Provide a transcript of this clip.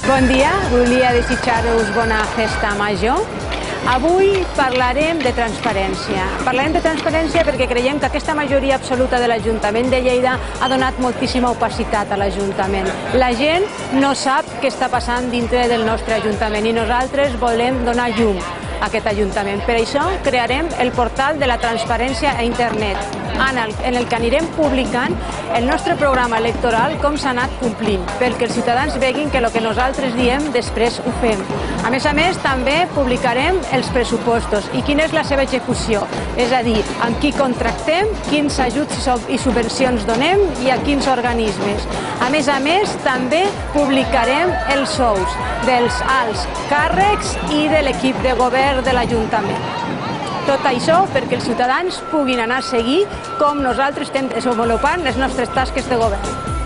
Bon dia, volia desitjar-vos bona festa major. Avui parlarem de transparència. Parlarem de transparència perquè creiem que aquesta majoria absoluta de l'Ajuntament de Lleida ha donat moltíssima opacitat a l'Ajuntament. La gent no sap què està passant dintre del nostre Ajuntament i nosaltres volem donar llum a aquest Ajuntament. Per això crearem el portal de la transparència a internet, en el que anirem publicant el nostre programa electoral com s'ha anat complint, perquè els ciutadans veguin que el que nosaltres diem després ho fem. A més, també publicarem els pressupostos i quina és la seva execució, és a dir, amb qui contractem, quins ajuts i subvencions donem i a quins organismes. A més, també publicarem els sous dels alts càrrecs i de l'equip de govern de l'Ajuntament. Tot això perquè els ciutadans puguin anar a seguir com nosaltres estem desenvolupant les nostres tasques de govern.